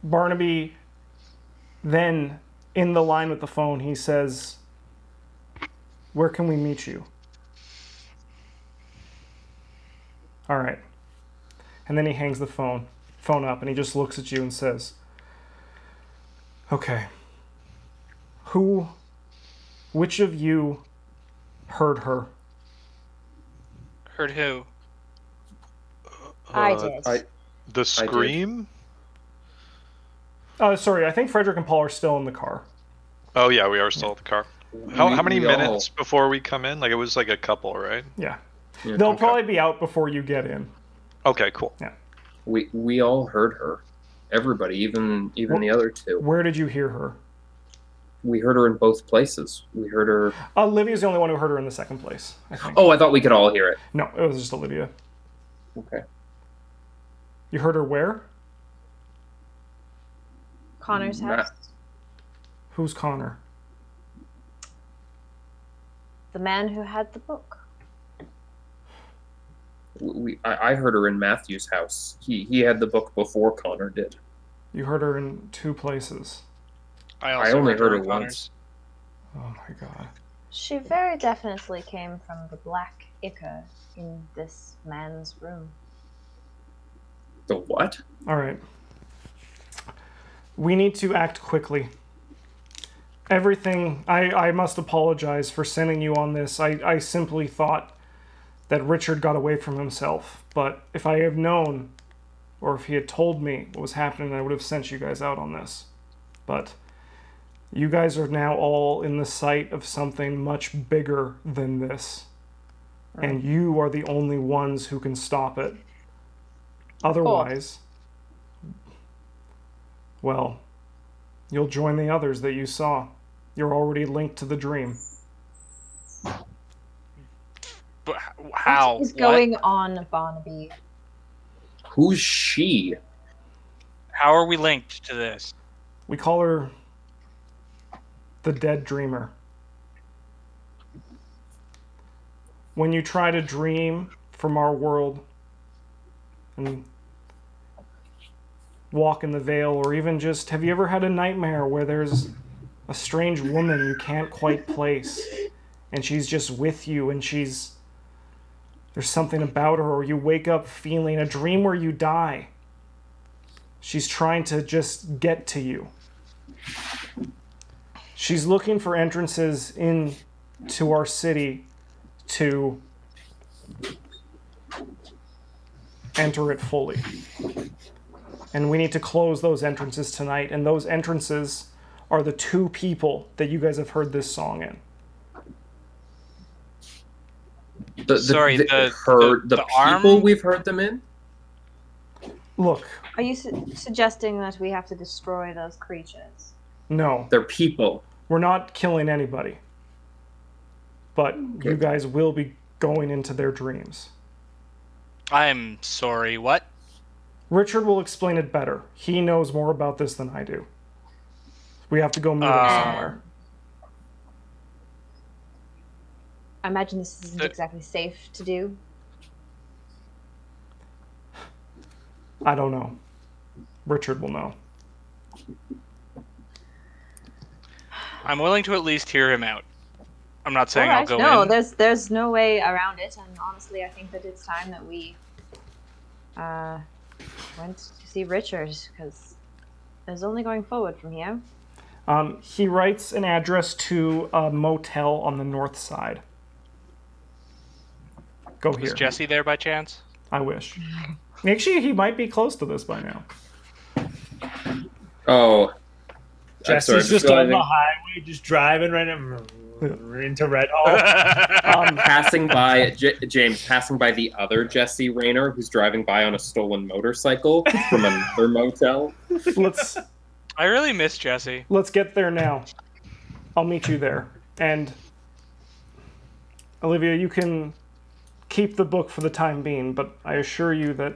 Barnaby, then, in the line with the phone, he says, "Where can we meet you?" All right. And then he hangs the phone up, and he just looks at you and says, "Okay. Which of you heard her?" Heard who? I did. The scream? Sorry, I think Frederick and Paul are still in the car. Oh, yeah, we are still in the car. How many minutes before we come in? Like, it was like a couple, right? Yeah. They'll probably be out before you get in. Okay, cool. Yeah. We all heard her. Everybody, even the other two. Where did you hear her? We heard her in both places. We heard her... Olivia's the only one who heard her in the second place, I think. Oh, I thought we could all hear it. No, it was just Olivia. Okay. You heard her where? Connor's house. Who's Connor? The man who had the book. I heard her in Matthew's house. He had the book before Connor did. You heard her in two places. I only heard her once. Oh my god. She very definitely came from the black ichor in this man's room. The what? Alright. We need to act quickly. Everything... I must apologize for sending you on this. I simply thought that Richard got away from himself. But if I had known, or if he had told me what was happening, I would have sent you guys out on this. But you guys are now all in the sight of something much bigger than this. And you are the only ones who can stop it. Otherwise, well, you'll join the others that you saw. You're already linked to the dream. But how? What is going on, Barnaby? Who's she? How are we linked to this? We call her the Dead Dreamer. When you try to dream from our world and walk in the veil, or even just, have you ever had a nightmare where there's a strange woman you can't quite place, and she's just with you, and there's something about her, or you wake up feeling a dream where you die. She's trying to just get to you. She's looking for entrances into our city to enter it fully. And we need to close those entrances tonight, and those entrances are the two people that you guys have heard this song in. The people we've heard them in? Look. Are you suggesting that we have to destroy those creatures? No. They're people. We're not killing anybody. But you guys will be going into their dreams. I'm sorry, what? Richard will explain it better. He knows more about this than I do. We have to go meet him somewhere. I imagine this isn't exactly safe to do. I don't know. Richard will know. I'm willing to at least hear him out. I'm not saying I'll go in. No, there's no way around it, and honestly, I think that it's time that we went to see Richard, because there's only going forward from here. He writes an address to a motel on the north side. Go here. Is Jesse there by chance? I wish. Actually, he might be close to this by now. Oh. Jesse's just on the highway, just driving right into Red Hall. Passing by, James, passing by the other Jesse Rayner, who's driving by on a stolen motorcycle from another motel. I really miss Jesse. Let's get there now. I'll meet you there. And Olivia, you can keep the book for the time being, but I assure you that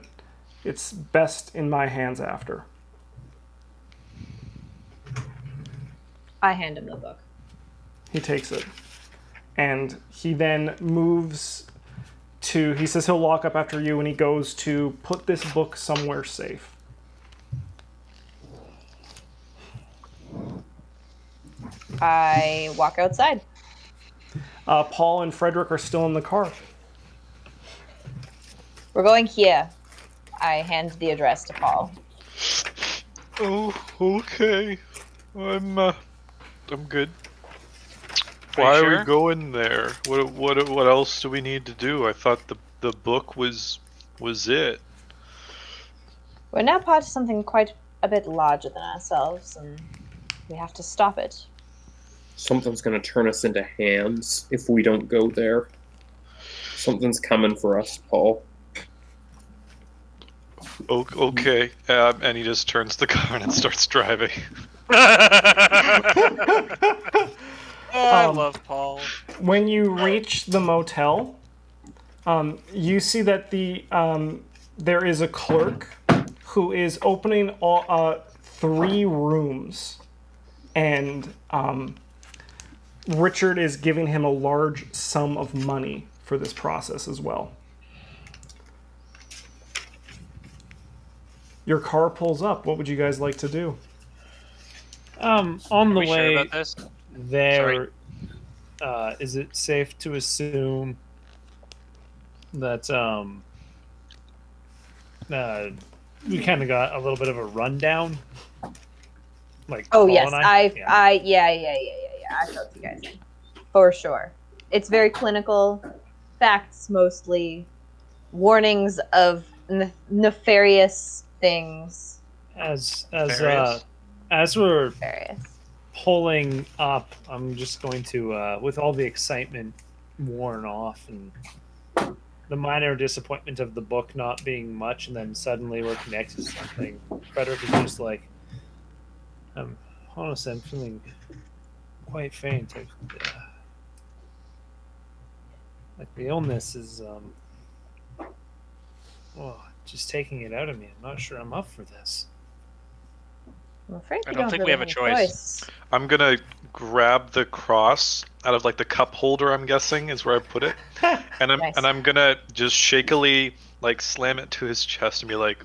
it's best in my hands after. I hand him the book. He takes it. And he then moves to... He says he'll lock up after you, and he goes to put this book somewhere safe. I walk outside. Paul and Frederick are still in the car. We're going here. I hand the address to Paul. Oh, okay. I'm good. Why are we going there? What else do we need to do? I thought the book was it. We're now part of something quite a bit larger than ourselves, and we have to stop it. Something's gonna turn us into hands if we don't go there. Something's coming for us, Paul. Okay, and he just turns the car and starts driving. I love Paul. When you reach the motel, you see that there is a clerk who is opening all 3 rooms, and Richard is giving him a large sum of money for this process as well. Your car pulls up. What would you guys like to do? On the way sure about this? there, is it safe to assume that we kind of got a little bit of a rundown? Like, Oh Paul yes, and I yeah. I felt you guys in. For sure. It's very clinical, facts mostly, warnings of nefarious things. As Nefarious? as we're Nefarious. pulling up, I'm just going to, with all the excitement worn off and the minor disappointment of the book not being much, and then suddenly we're connected to something. Frederick is just like, honestly, I'm feeling quite faint. Like the illness is, just taking it out of me. I'm not sure I'm up for this. I'm afraid I don't think we have a choice. I'm gonna grab the cross out of like the cup holder. I'm guessing is where I put it, and I'm gonna just shakily like slam it to his chest and be like,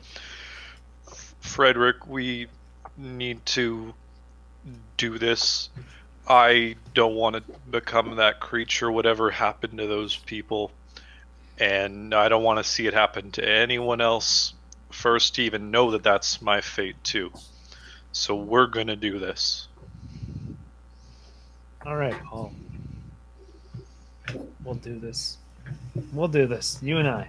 Frederick, we need to do this. I don't want to become that creature. Whatever happened to those people, and I don't want to see it happen to anyone else first to even know that that's my fate too. So we're gonna do this. All right, Paul. We'll do this. We'll do this. You and I.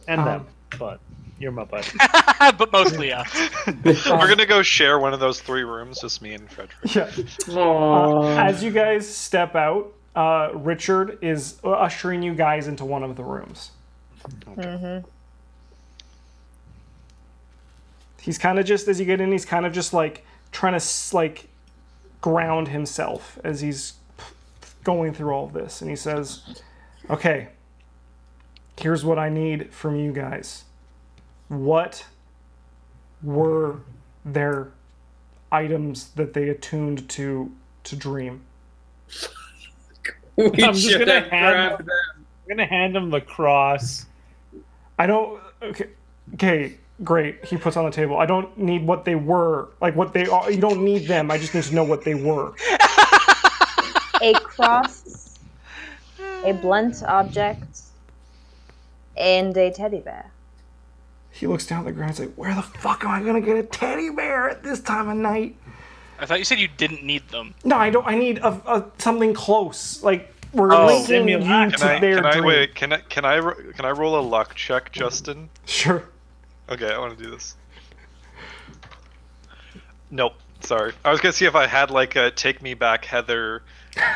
And them. But you're my buddy. But mostly us. We're gonna go share one of those 3 rooms, just me and Frederick. Yeah. As you guys step out, Richard is ushering you guys into one of the rooms. Okay. Mm-hmm. He's kind of just, as you get in, he's kind of just like trying to like ground himself as he's going through all of this. And he says, okay, here's what I need from you guys. What were their items that they attuned to dream? We I'm just should gonna have grabbed them. I'm gonna hand him the cross. I don't, okay, great. He puts on the table. I don't need what they were, like what they are. You don't need them. I just need to know what they were. A cross, a blunt object, and a teddy bear. He looks down at the ground and says, where the fuck am I going to get a teddy bear at this time of night? I thought you said you didn't need them. No, I don't. I need something close. Like, we're linking you to their dream. Wait, can I roll a luck check, Justin? Sure. Okay, I want to do this. Nope, sorry. I was gonna see if I had like a Take Me Back Heather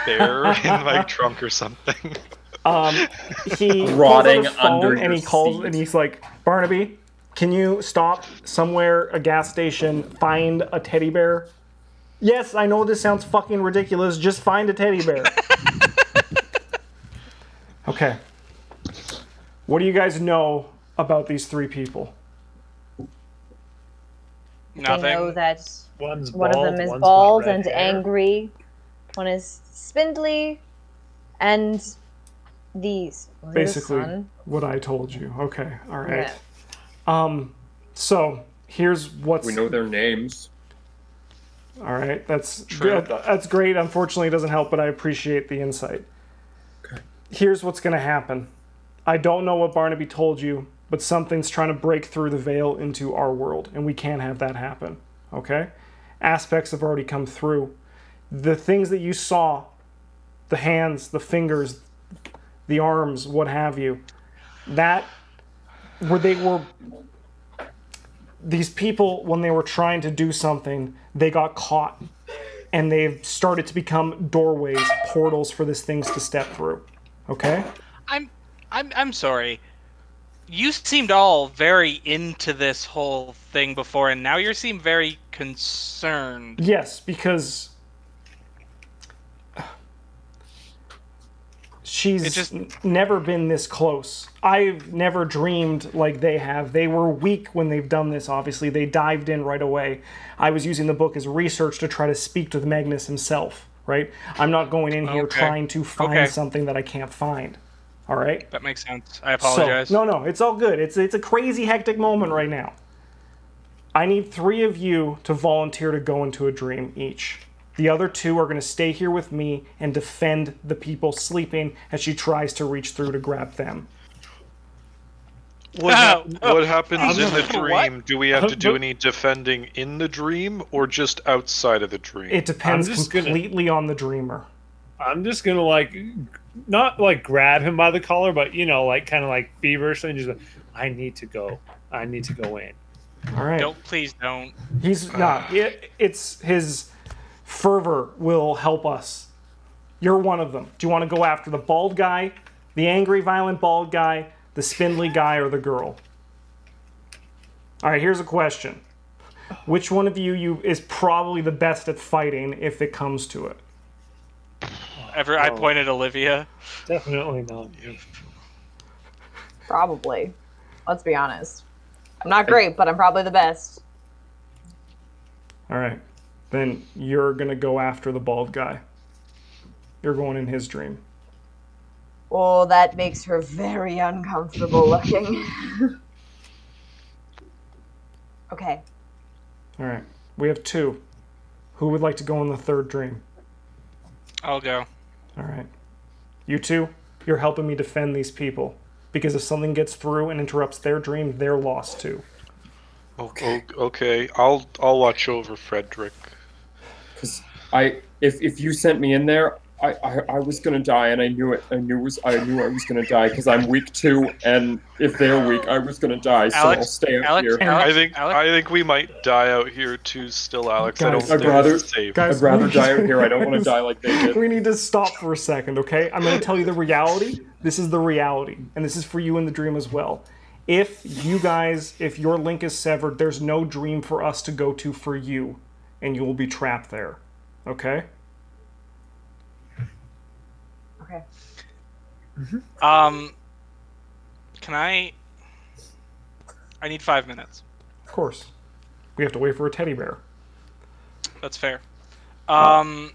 bear in my trunk or something. He Rotting pulls out his phone under and he your calls seat. and he's like, Barnaby, can you stop somewhere, a gas station, find a teddy bear? Yes, I know this sounds fucking ridiculous. Just find a teddy bear. Okay. What do you guys know about these 3 people? Nothing. They know that One's one bald, of them is one's got bald red and hair. angry. One is spindly, and these. Was it his Basically, son? what I told you. Okay, all right. Yeah. So here's what's We know their names. All right, that's True. that's great. Unfortunately, it doesn't help, but I appreciate the insight. Okay. Here's what's going to happen. I don't know what Barnaby told you, but something's trying to break through the veil into our world, and we can't have that happen. Okay? Aspects have already come through. The things that you saw, the hands, the fingers, the arms, what have you, that where they were. These people, when they were trying to do something, they got caught, and they've started to become doorways, portals for these things to step through. Okay? I'm sorry. You seemed all very into this whole thing before, and now you seem very concerned. Yes, because she's never been this close. I've never dreamed like they have. They were weak when they've done this, obviously. They dived in right away. I was using the book as research to try to speak to Magnus himself, right? I'm not going in here trying to find something that I can't find. All right? That makes sense. I apologize. So, no, it's all good. It's a crazy, hectic moment right now. I need 3 of you to volunteer to go into a dream each. The other 2 are going to stay here with me and defend the people sleeping as she tries to reach through to grab them. What happens in the dream? What? Do we have to do any defending in the dream or just outside of the dream? It depends completely on the dreamer. I'm just gonna like, not like grab him by the collar, but like kind of like feverishly, and just like, I need to go in. All right. Please don't. He's not. It's his fervor will help us. You're one of them. Do you want to go after the bald guy, the angry, violent bald guy, the spindly guy, or the girl? All right. Here's a question: which one of you is probably the best at fighting if it comes to it? I pointed Olivia. Definitely not. Probably. Let's be honest. I'm not great, but I'm probably the best. All right. Then you're going to go after the bald guy. You're going in his dream. Oh, that makes her very uncomfortable looking. Okay. All right. We have 2. Who would like to go in the 3rd dream? I'll go. All right. You 2, you're helping me defend these people. Because if something gets through and interrupts their dream, they're lost too. Okay. I'll watch over Frederick. Because if you sent me in there, I was gonna die, and I knew it. I knew I was gonna die because I'm weak too, and if they're weak, I was gonna die. So I'll stay out here. I think we might die out here too. Still, Alex. Guys, I'd rather die out here. I don't want to die like they did. We need to stop for a second, okay? I'm gonna tell you the reality. This is the reality, and this is for you in the dream as well. If your link is severed, there's no dream for us to go to for you, and you will be trapped there. Okay? Okay. Can I need 5 minutes. Of course. We have to wait for a teddy bear. That's fair.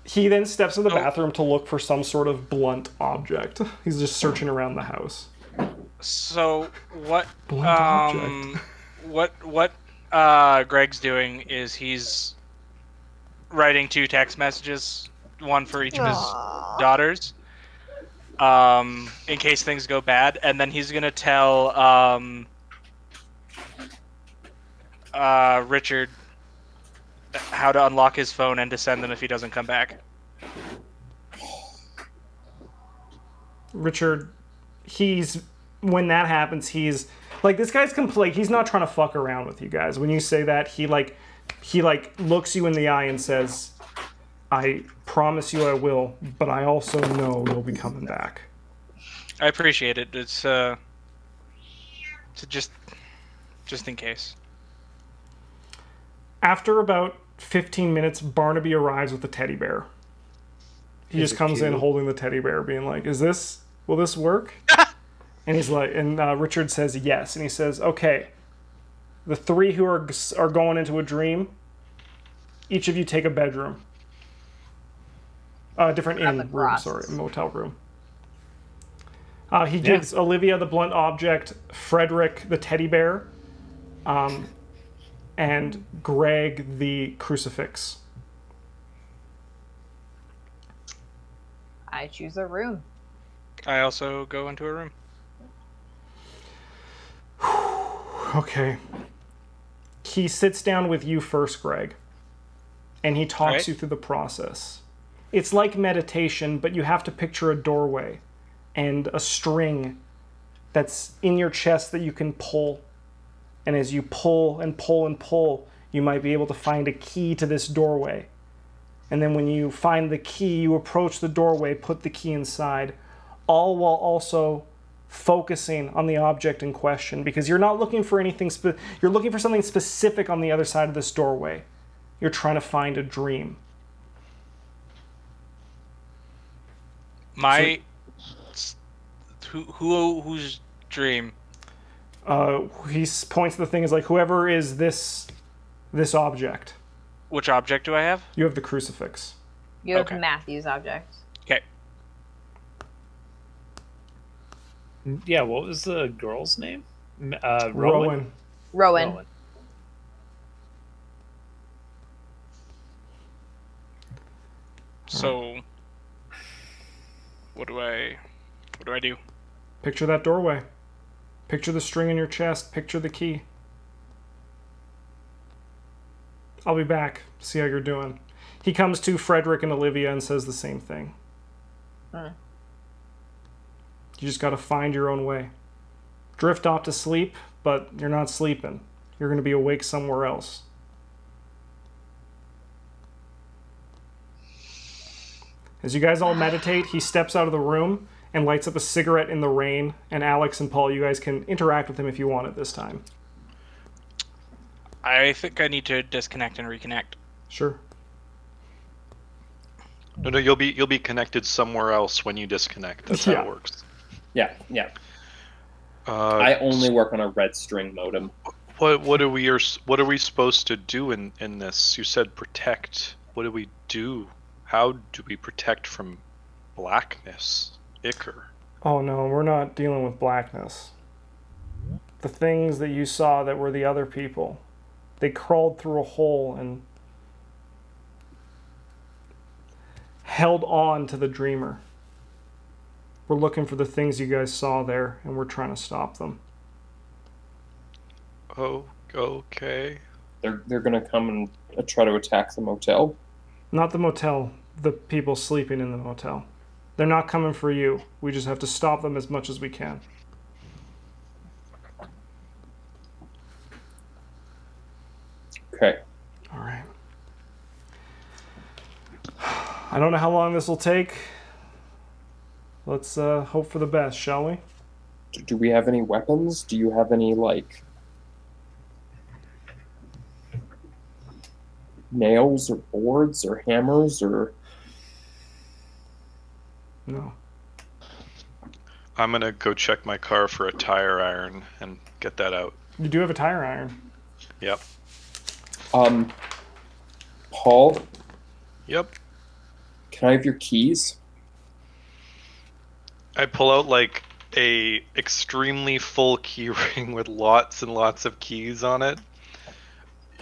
He then steps in the bathroom to look for some sort of blunt object. He's just searching around the house. So what? Blunt object. What Greg's doing is he's writing 2 text messages, one for each of his daughters, in case things go bad, and then he's gonna tell Richard how to unlock his phone and to send them if he doesn't come back. Richard, when that happens, he's like, this guy's he's not trying to fuck around with you guys. When you say that, he looks you in the eye and says, I promise you I will, but I also know you'll be coming back. I appreciate it. It's just in case. After about 15 minutes, Barnaby arrives with the teddy bear. He just comes in holding the teddy bear, being like, will this work? And he's like, Richard says yes, and he says, okay, the 3 who are going into a dream, each of you take a bedroom. Different inn room, sorry, motel room. He gives Olivia the blunt object, Frederick the teddy bear, and Greg the crucifix. I choose a room. I also go into a room. Okay. He sits down with you first, Greg, and he talks Right. you through the process. It's like meditation, but you have to picture a doorway and a string that's in your chest that you can pull. And as you pull and pull and pull, you might be able to find a key to this doorway. And then when you find the key, you approach the doorway, put the key inside, all while also focusing on the object in question, because you're not looking for anything, you're looking for something specific on the other side of this doorway. You're trying to find a dream. Whose dream? He points to the thing as like, whoever is this object. Which object do I have? You have the crucifix. You have Okay. Matthew's object. Okay. Yeah, what was the girl's name? Rowan. Rowan. So, what do I do? Picture that doorway. Picture the string in your chest. Picture the key. I'll be back. See how you're doing. He comes to Frederick and Olivia and says the same thing. Huh. You just got to find your own way. Drift off to sleep, but you're not sleeping. You're going to be awake somewhere else. As you guys all meditate, he steps out of the room and lights up a cigarette in the rain. And Alex and Paul, you guys can interact with him if you want it this time. I think I need to disconnect and reconnect. Sure. No, you'll be connected somewhere else when you disconnect. That's how Yeah. it works. Yeah. I only work on a red string modem. What are we supposed to do in this? You said protect. What do we do? How do we protect from blackness? Icker. Oh no, we're not dealing with blackness. The things that you saw that were the other people, they crawled through a hole and held on to the dreamer. We're looking for the things you guys saw there, and we're trying to stop them. Oh, okay. They're gonna come and try to attack the motel. Not the motel, the people sleeping in the motel. They're not coming for you. We just have to stop them as much as we can. Okay. All right. I don't know how long this will take. Let's hope for the best, shall we? Do we have any weapons? Do you have any, like, nails or boards or hammers or... No. I'm gonna go check my car for a tire iron and get that out. You do have a tire iron. Yep. Paul, Yep. can I have your keys? I pull out like a extremely full key ring with lots and lots of keys on it.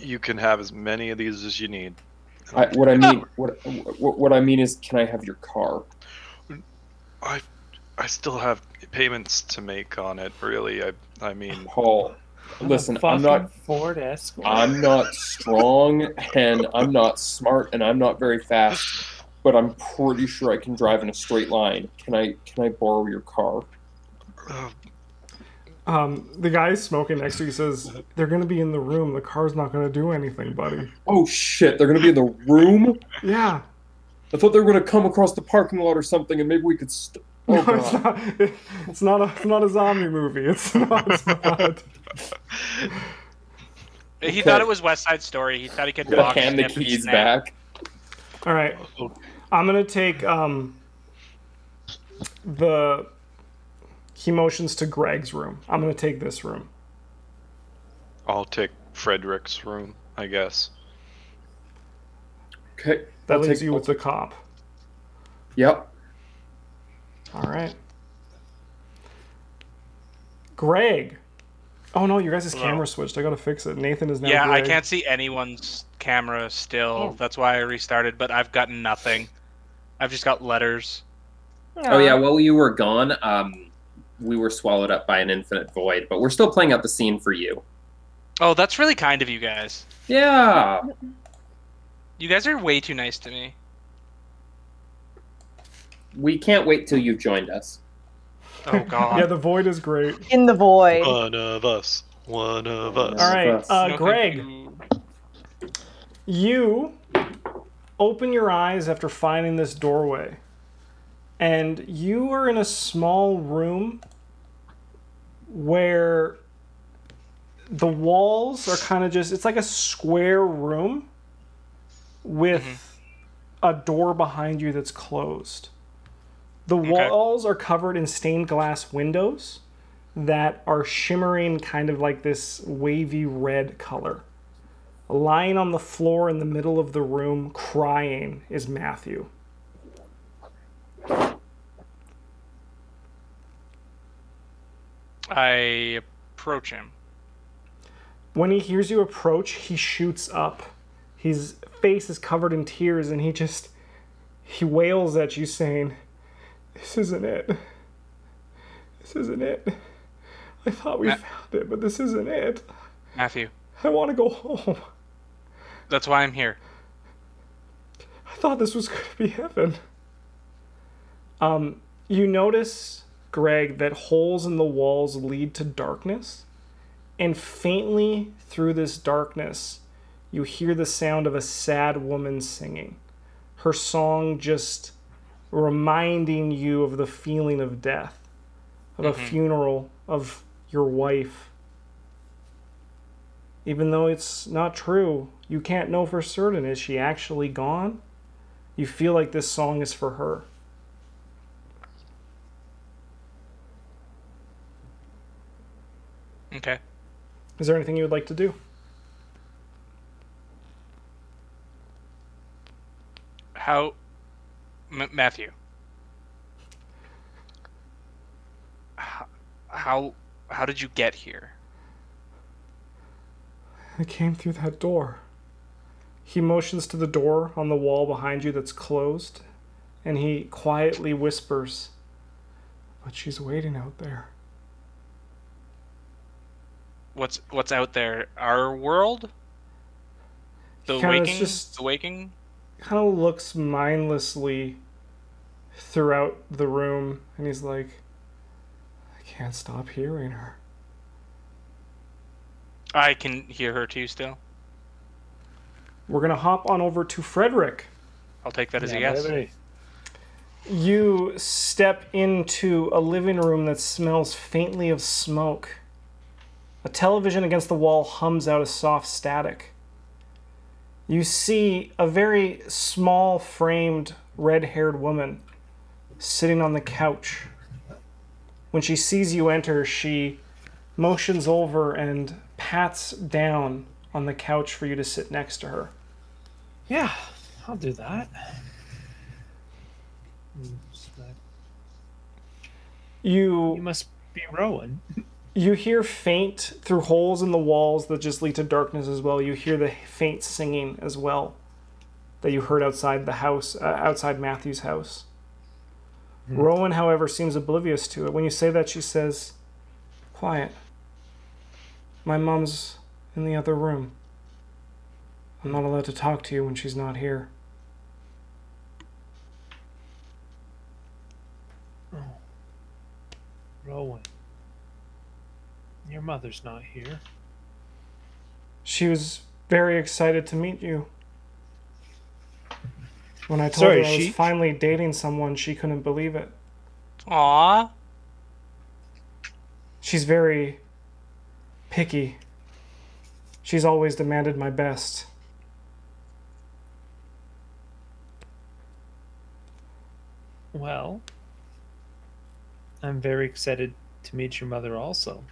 You can have as many of these as you need. What I mean is, can I have your car? I still have payments to make on it, really. I mean, Paul, listen, I'm Fucking not Ford Escort. I'm not strong and I'm not smart and I'm not very fast, but I'm pretty sure I can drive in a straight line. Can I borrow your car? The guy smoking next to you says, they're going to be in the room. The car's not going to do anything, buddy. Oh shit, they're gonna be in the room? Yeah. I thought they were gonna come across the parking lot or something and maybe we could No, it's not a zombie movie. It's not. He thought it was West Side Story. He thought he could Gonna box hand the snip and keys snap. back. All right. I'm going to take the... He motions to Greg's room. I'm going to take this room. I'll take Frederick's room, I guess. Okay. That leaves you with the cop. Yep. All right. Greg. Oh no, you guys' Hello. camera switched. I gotta fix it. Nathan is now Yeah, I Greg. can't see anyone's camera still. Oh. That's why I restarted, but I've gotten nothing. I've just got letters. Oh yeah, while you were gone, we were swallowed up by an infinite void, but we're still playing out the scene for you. Oh, that's really kind of you guys. Yeah. You guys are way too nice to me. We can't wait till you've joined us. Oh God. Yeah, the void is great. In the void. One of us. One of us. All right, No, Greg, thank you. you open your eyes after finding this doorway, and you are in a small room where the walls are kind of just, it's like a square room with a door behind you that's closed. The walls are covered in stained glass windows that are shimmering kind of like this wavy red color. Lying on the floor in the middle of the room, crying, is Matthew. I approach him. When he hears you approach, he shoots up. His face is covered in tears, and he wails at you saying, "This isn't it. This isn't it. I thought we found it, but this isn't it. Matthew. I want to go home. That's why I'm here. I thought this was going to be heaven." You notice, Greg, that holes in the walls lead to darkness, and faintly through this darkness, you hear the sound of a sad woman singing. Her song just reminding you of the feeling of death, of a funeral, of your wife. Even though it's not true, you can't know for certain. Is she actually gone? You feel like this song is for her. Okay. Is there anything you would like to do? How... Matthew. How did you get here? I came through that door. He motions to the door on the wall behind you that's closed, and he quietly whispers, "But she's waiting out there." What's out there? Our world? The waking? Kind of looks mindlessly throughout the room, and he's like, "I can't stop hearing her." I can hear her too still. We're going to hop on over to Frederick. I'll take that as a yes. Baby. You step into a living room that smells faintly of smoke. A television against the wall hums out a soft static. You see a very small framed red-haired woman sitting on the couch. When she sees you enter, she motions over and pats down on the couch for you to sit next to her. Yeah, I'll do that. You must be Rowan. You hear faint, through holes in the walls that just lead to darkness as well, you hear the faint singing as well that you heard outside the house, outside Matthew's house. Rowan, however, seems oblivious to it. When you say that, she says, "Quiet. My mom's in the other room. I'm not allowed to talk to you when she's not here." Oh. Rowan. Your mother's not here. She was very excited to meet you. When I told her I was finally dating someone, she couldn't believe it. Aww. She's very picky. She's always demanded my best. Well, I'm very excited to meet your mother also.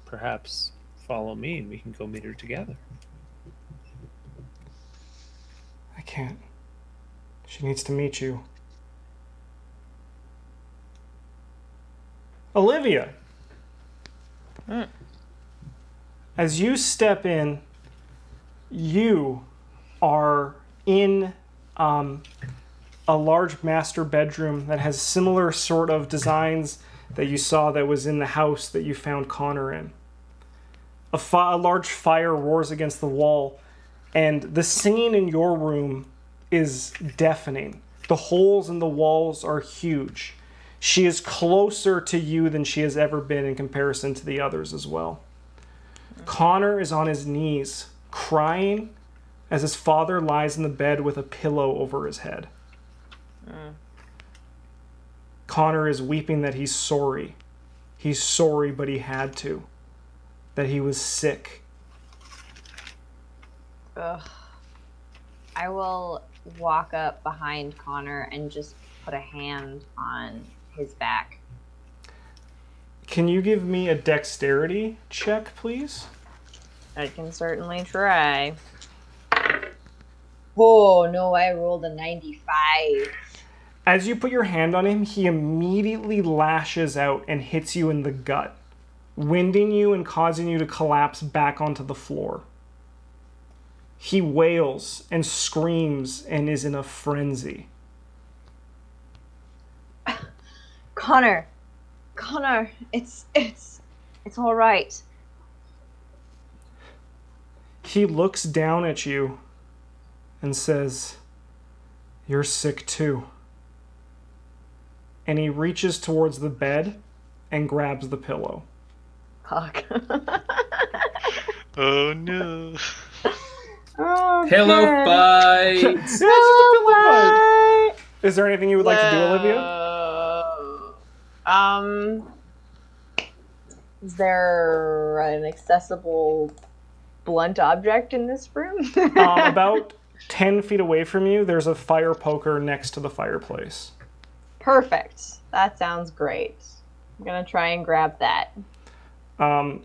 Perhaps follow me and we can go meet her together. I can't. She needs to meet you. Olivia! As you step in, you are in a large master bedroom that has similar sort of designs that you saw that was in the house that you found Connor in. A large fire roars against the wall, and the singing in your room is deafening. The holes in the walls are huge. She is closer to you than she has ever been in comparison to the others as well. Connor is on his knees, crying as his father lies in the bed with a pillow over his head. Connor is weeping that he's sorry. He's sorry, but he had to. That he was sick. Ugh. I will walk up behind Connor and just put a hand on his back. Can you give me a dexterity check, please? I can certainly try. Oh, no, I rolled a 95. As you put your hand on him, he immediately lashes out and hits you in the gut, winding you and causing you to collapse back onto the floor. He wails and screams and is in a frenzy. Connor, it's all right. He looks down at you and says, "You're sick too." And he reaches towards the bed and grabs the pillow. Fuck. Oh no. Oh, Pillow fight! Yeah, it's just a pillow fight. Is there anything you would like to do, Olivia? Is there an accessible blunt object in this room? About 10 feet away from you, there's a fire poker next to the fireplace. Perfect. That sounds great. I'm gonna try and grab that.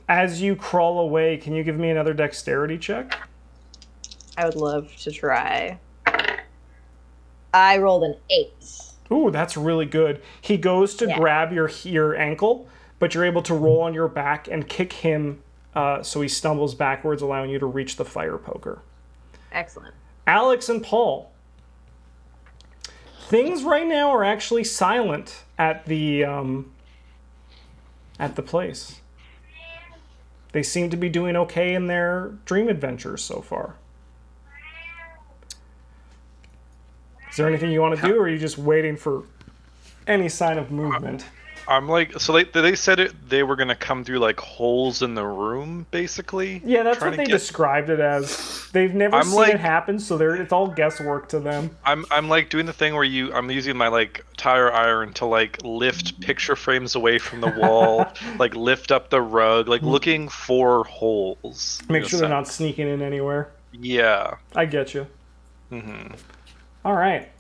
As you crawl away, can you give me another dexterity check? I would love to try. I rolled an 8. Ooh, that's really good. He goes to grab your ankle, but you're able to roll on your back and kick him so he stumbles backwards, allowing you to reach the fire poker. Excellent. Alex and Paul. Things right now are actually silent at the place. They seem to be doing okay in their dream adventures so far. Is there anything you want to do, or are you just waiting for any sign of movement? I'm like, so they said they were gonna come through like holes in the room, basically. Yeah, that's what they described it as. They've never seen it happen, so it's all guesswork to them. I'm like doing the thing where I'm using my like tire iron to like lift picture frames away from the wall, like lift up the rug, like looking for holes. Make sure they're not sneaking in anywhere. Yeah. I get you. Mm-hmm. All right.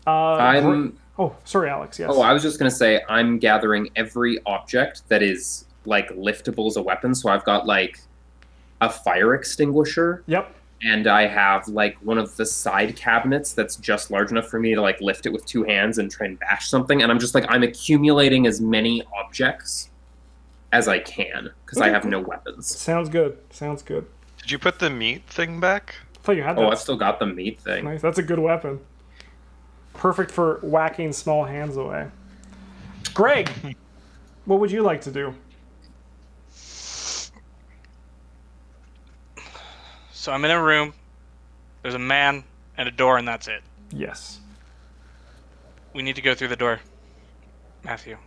Oh, sorry, Alex. Yes. Oh, I was just going to say I'm gathering every object that is like liftable as a weapon. So I've got like a fire extinguisher. Yep. And I have like one of the side cabinets that's just large enough for me to like lift it with 2 hands and try and bash something. And I'm just like, I'm accumulating as many objects as I can because I have no weapons. Sounds good. Sounds good. Did you put the meat thing back? I thought you had that. Oh, I've still got the meat thing. Nice. That's a good weapon. Perfect for whacking small hands away. Greg, what would you like to do? So I'm in a room. There's a man and a door, and that's it. Yes. We need to go through the door. Matthew.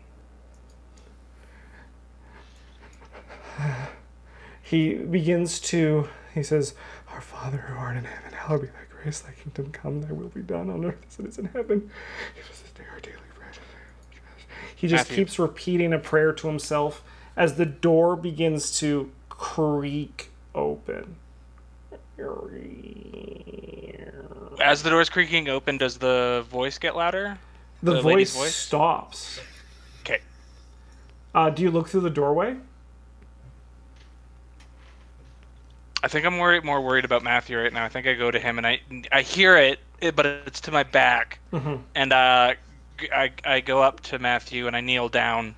He says, "Our Father who art in heaven, hallowed be thy grace, thy kingdom come, thy will be done on earth as it is in heaven. Give us this day our daily bread." He just keeps repeating a prayer to himself as the door begins to creak open. As the door's creaking open, does the voice get louder? The lady's voice stops. Okay. Do you look through the doorway? I think I'm more worried about Matthew right now. I think I go to him and I hear it, but it's to my back. Mm-hmm. And I go up to Matthew and I kneel down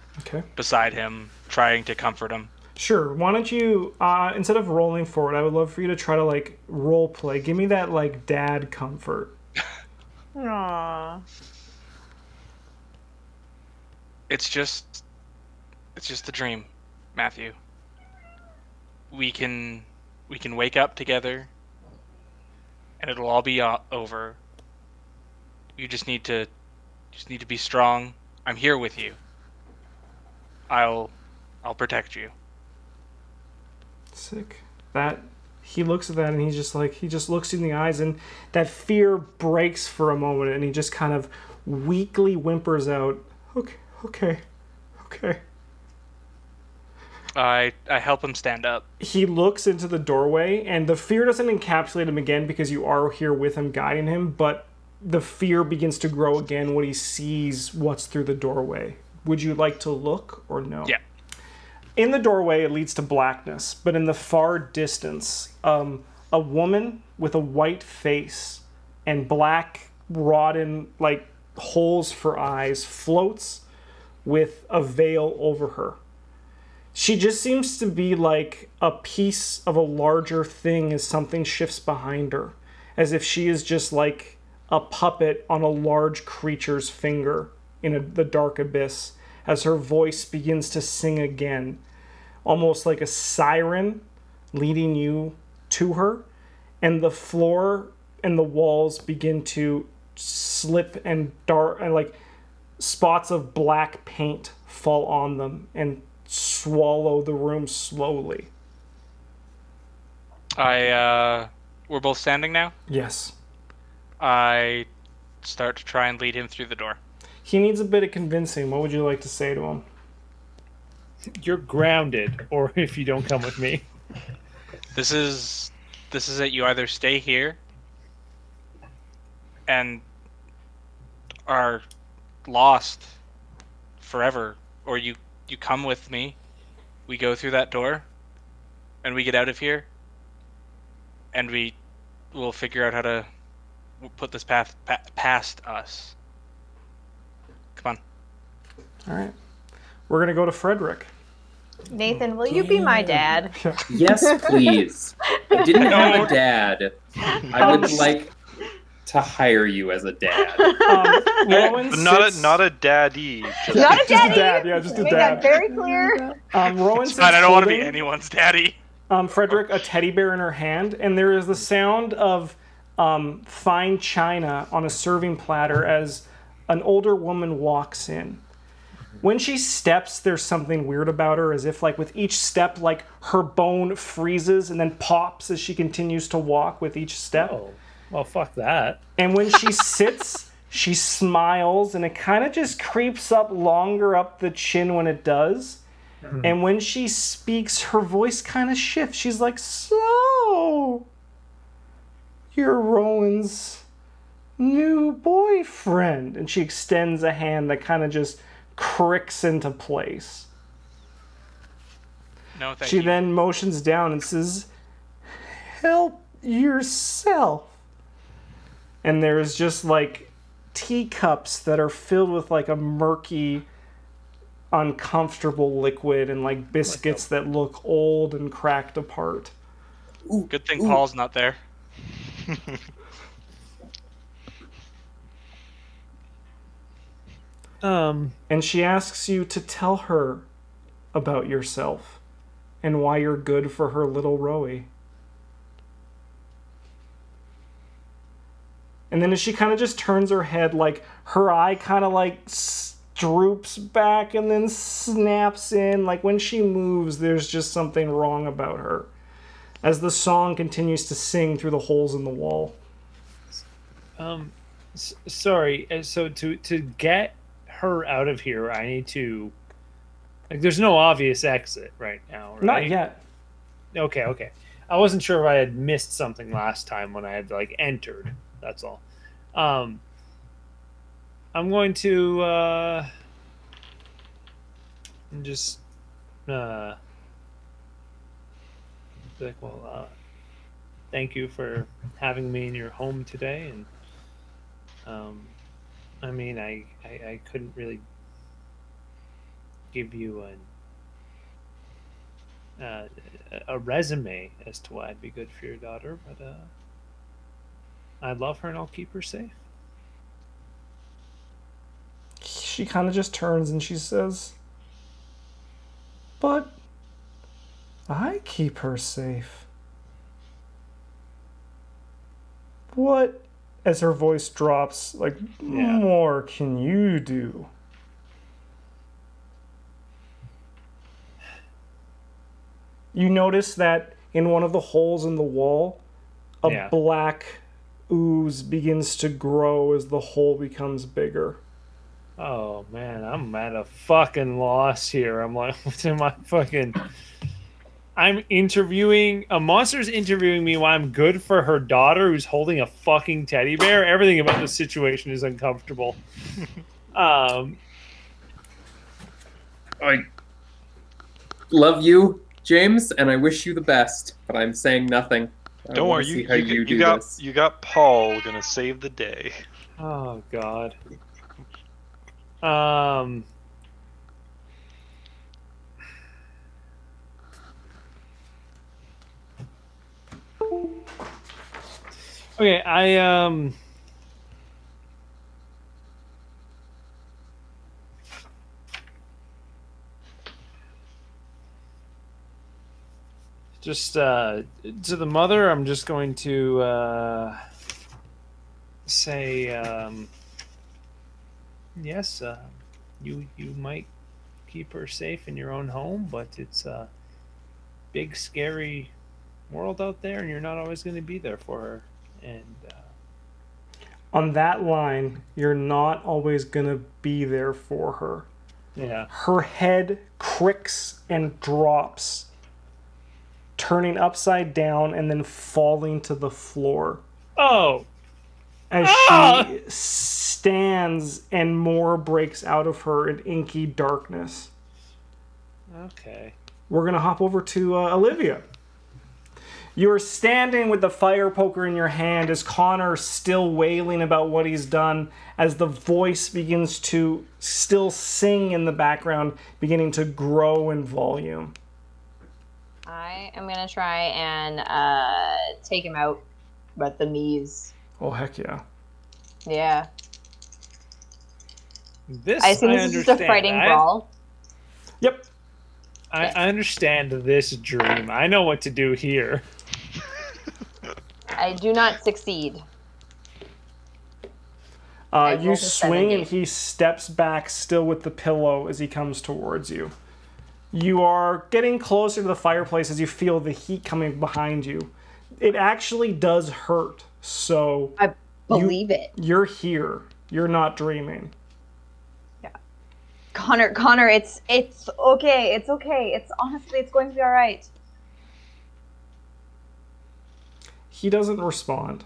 beside him, trying to comfort him. Sure. Why don't you, instead of rolling for it, I would love for you to try to, like, role play. Give me that, like, dad comfort. Aww. It's just a dream, Matthew. We can wake up together, and it'll all be over. You just need to be strong. I'm here with you. I'll protect you. Sick. That he looks at that and he just looks you in the eyes, and that fear breaks for a moment, and he just kind of weakly whimpers out, okay. I help him stand up. He looks into the doorway, and the fear doesn't encapsulate him again because you are here with him, guiding him, but the fear begins to grow again when he sees what's through the doorway. Would you like to look or no? Yeah. In the doorway, it leads to blackness, but in the far distance, a woman with a white face and black, rotten, like, holes for eyes floats with a veil over her. She just seems to be like a piece of a larger thing as something shifts behind her, as if she is just like a puppet on a large creature's finger in the dark abyss, as her voice begins to sing again, almost like a siren leading you to her, and the floor and the walls begin to slip and dark, and like spots of black paint fall on them and swallow the room slowly. We're both standing now? Yes. I start to try and lead him through the door. He needs a bit of convincing. What would you like to say to him? You're grounded, or if you don't come with me. This is it. You either stay here and are lost forever, or you come with me. We go through that door, and we get out of here, and we will figure out how to put this path past us. Come on. All right. We're going to go to Frederick. Nathan, will you be my dad? Yes, please. I didn't have a dad. I would like to hire you as a dad. Rowan Not a daddy. Just Not a Just a daddy. dad, yeah, just a Make dad. that very clear. Rowan It's fine. I don't want to be holding, anyone's daddy. Frederick, a teddy bear in her hand, and there is the sound of fine china on a serving platter as an older woman walks in. When she steps, there's something weird about her, as if like with each step, like her bone freezes and then pops as she continues to walk with each step. Oh, well, fuck that. And when she sits, she smiles, and it kind of just creeps up longer up the chin when it does. And when she speaks, her voice kind of shifts. She's like, "So, you're Rowan's new boyfriend." And she extends a hand that kind of just cricks into place. No, thank She you. then motions down and says, "Help yourself." And there's just like teacups that are filled with like a murky, uncomfortable liquid, and like biscuits that look old and cracked apart. Good thing Paul's not there. And she asks you to tell her about yourself and why you're good for her little Rowie. And then as she kind of just turns her head, like her eye kind of like droops back and then snaps in. Like when she moves, there's just something wrong about her. As the song continues to sing through the holes in the wall. Sorry. So to get her out of here, I need to. Like, there's no obvious exit right now, right? Not yet. Okay. I wasn't sure if I had missed something last time when I had like entered. That's all. I'm going to just be like, well, thank you for having me in your home today, and I mean, I couldn't really give you a resume as to why I'd be good for your daughter, but I love her and I'll keep her safe. she kind of just turns and she says, "But I keep her safe." What, as her voice drops, like, more can you do? You notice that in one of the holes in the wall, a black ooze begins to grow as the hole becomes bigger. Oh man, I'm at a fucking loss here. I'm like, what am I fucking... I'm interviewing... A monster's interviewing me while I'm good for her daughter who's holding a fucking teddy bear. Everything about this situation is uncomfortable. I love you, James, and I wish you the best, but I'm saying nothing. Don't worry, you got Paul gonna save the day. Oh god. Okay, just to the mother, I'm just going to say yes, you might keep her safe in your own home, but it's a big scary world out there and you're not always going to be there for her. And on that line, you're not always going to be there for her. Yeah. Her head cricks and drops, turning upside down and then falling to the floor. Oh! As she stands and more breaks out of her in inky darkness. Okay. We're going to hop over to Olivia. You're standing with the fire poker in your hand as Connor still wailing about what he's done, as the voice begins to still sing in the background, beginning to grow in volume. I am going to try and take him out with the knees. Oh, heck yeah. Yeah. This I assume this is just a fighting brawl. Yep. I understand this dream. I know what to do here. I do not succeed. You swing and he steps back still with the pillow as he comes towards you. You are getting closer to the fireplace as you feel the heat coming behind you. It actually does hurt, so... I believe it. You're here. You're not dreaming. Yeah. Connor, it's okay. It's okay. It's honestly, it's going to be all right. He doesn't respond.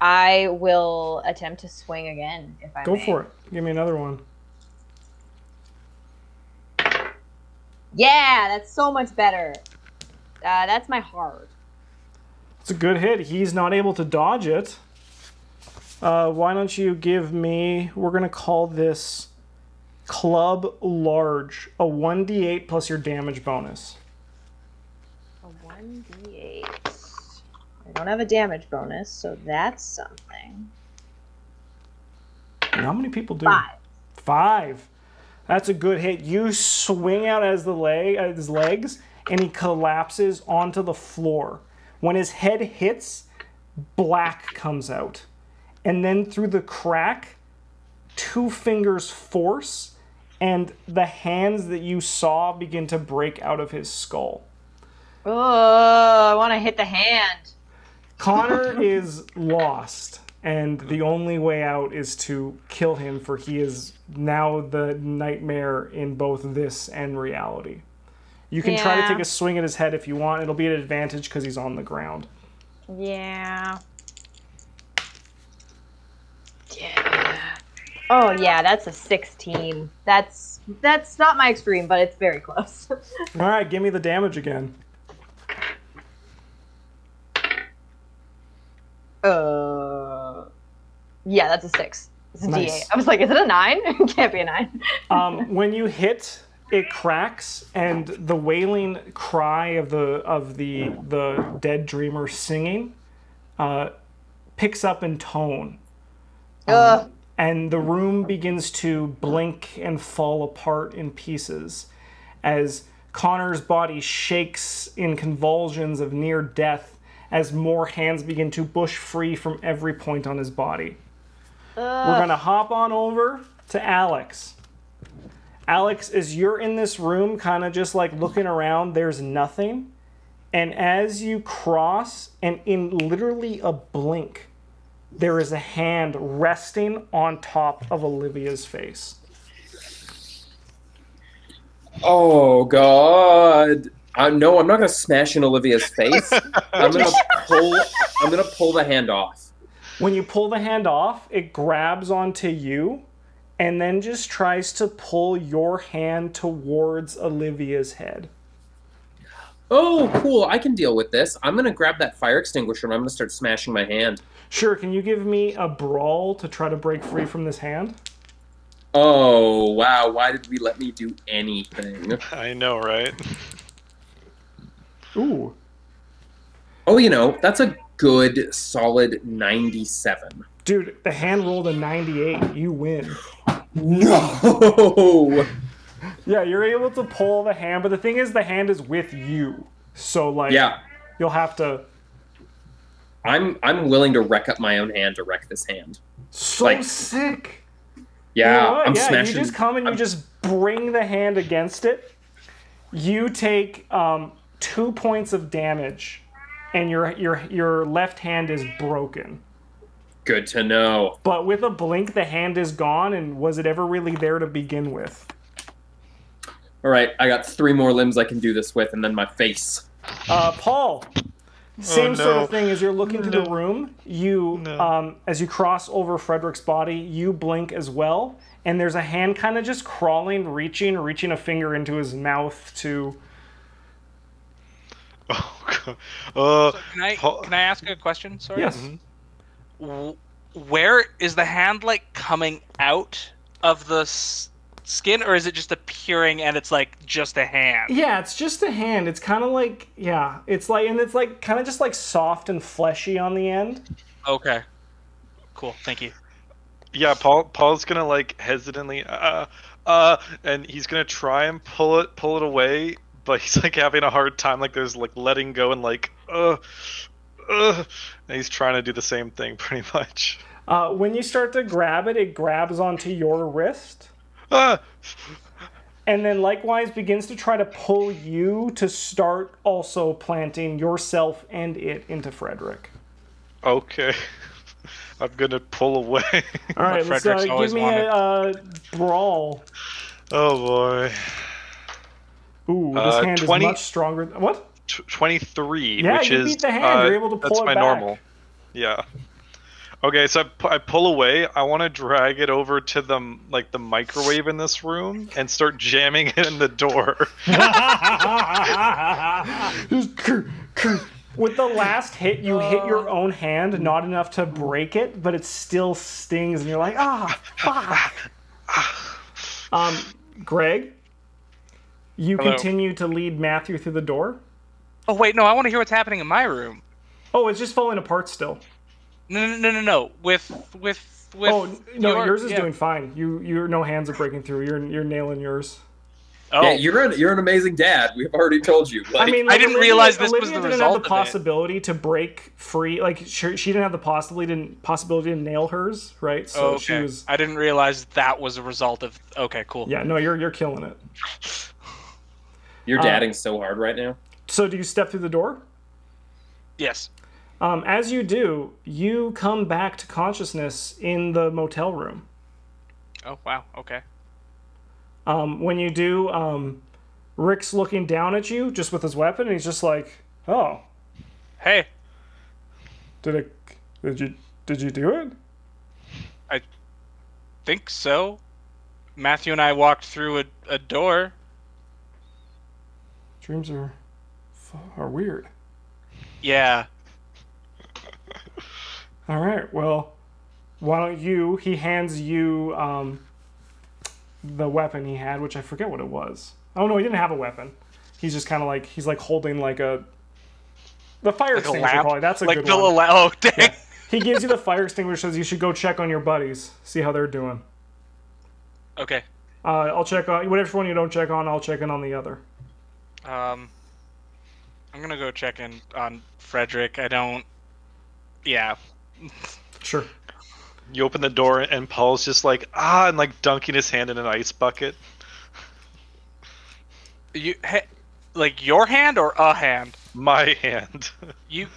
I will attempt to swing again, if I may. Go for it. Give me another one. Yeah, that's so much better. That's my heart. It's a good hit. He's not able to dodge it. Why don't you give me... We're going to call this Club Large. A 1d8 plus your damage bonus. A 1d8. I don't have a damage bonus, so that's something. How many people do? 5. 5. That's a good hit. You swing out as his legs, and he collapses onto the floor. When his head hits, black comes out. And then through the crack, 2 fingers force, and the hands that you saw begin to break out of his skull. Oh, I want to hit the hand. Connor is lost, and the only way out is to kill him, for he is now the nightmare in both this and reality. You can try to take a swing at his head if you want. It'll be an advantage because he's on the ground. Yeah. Yeah. Oh yeah, that's a 16. That's not my extreme, but it's very close. All right, give me the damage again. Yeah, that's a 6. It's a Nice. D8. I was like, is it a 9? It can't be a 9. When you hit, it cracks, and the wailing cry of the dead dreamer singing picks up in tone. and the room begins to blink and fall apart in pieces as Connor's body shakes in convulsions of near death as more hands begin to bush free from every point on his body. We're going to hop on over to Alex. Alex, as you're in this room, kind of just like looking around, there's nothing. And as you cross, and in literally a blink, there is a hand resting on top of Olivia's face. Oh, God. No, I'm not going to smash in Olivia's face. I'm going to pull the hand off. When you pull the hand off, it grabs onto you and then just tries to pull your hand towards Olivia's head. Oh, cool. I can deal with this. I'm going to grab that fire extinguisher and I'm going to start smashing my hand. Sure, can you give me a brawl to try to break free from this hand? Oh, wow. Why did we let me do anything? I know, right? Ooh. Oh, you know, that's a good, solid 97. Dude, the hand rolled a 98. You win. No! Yeah, you're able to pull the hand, but the thing is the hand is with you. So, like, Yeah. you'll have to... I'm willing to wreck up my own hand to wreck this hand. So like, sick! Yeah, You know what? I'm Yeah, smashing. you just come and you just bring the hand against it. You take 2 points of damage, and your left hand is broken. Good to know. But with a blink, the hand is gone, and was it ever really there to begin with? All right, I got 3 more limbs I can do this with, and then my face. Paul, same sort no. of thing. As you're looking through the room, you, as you cross over Frederick's body, you blink as well, and there's a hand kind of just crawling, reaching a finger into his mouth to... Oh, God. Can I ask a question? Sorry. Yes. Where is the hand like coming out of the skin, or is it just appearing and it's like just a hand? Yeah, it's just a hand. It's kind of like, yeah, it's like, and it's like kind of just like soft and fleshy on the end. Okay. Cool. Thank you. Yeah, Paul's gonna like hesitantly, and he's gonna try and pull it away, but he's like having a hard time. Like there's like letting go and like, and he's trying to do the same thing pretty much. When you start to grab it, it grabs onto your wrist. Ah! And then likewise begins to try to pull you to start also planting yourself and it into Frederick. Okay. I'm gonna pull away. All right, let's give me a brawl. Oh boy. Ooh, this hand 20 is much stronger. What? 23, Yeah, which you is beat the hand. You're able to pull that's it my back. normal. Yeah. Okay, so I pull away. I want to drag it over to the microwave in this room and start jamming it in the door. With the last hit, you hit your own hand, not enough to break it, but it still stings, and you're like, fuck. Greg, you Hello. continue to lead Matthew through the door. Oh wait, no, I want to hear what's happening in my room. Oh, it's just falling apart still. No. With Oh no, yours is doing fine. Your no hands are breaking through. You're nailing yours. Oh, Yeah, you're an amazing dad. We've already told you. Like, I mean, I didn't realize this was Olivia the didn't result have the of it. possibility to break free. Like she didn't have the possibility to nail hers, right? So okay. she was. I didn't realize that was a result of. Okay, cool. Yeah, no, you're killing it. you're dadding so hard right now. So do you step through the door? Yes. As you do, you come back to consciousness in the motel room. Oh wow. Okay. When you do, Rick's looking down at you just with his weapon, and he's just like, "Oh, Hey, did you do it?" think so. Matthew and I walked through a door. Dreams are weird. Yeah. All right, well, why don't you... He hands you the weapon he had, which I forget what it was. Oh, no, he didn't have a weapon. He's just kind of like... He's like holding like a... The fire Like a extinguisher, lamp? probably. That's a Like good the one. oh dang. Yeah. He gives you the fire extinguisher, says you should go check on your buddies, see how they're doing. Okay. I'll check on whatever one you don't check on. I'll check in on the other. I'm gonna go check in on Frederick. I don't. Yeah. Sure. You open the door and Paul's just like and like dunking his hand in an ice bucket. Like your hand or a hand? My hand. You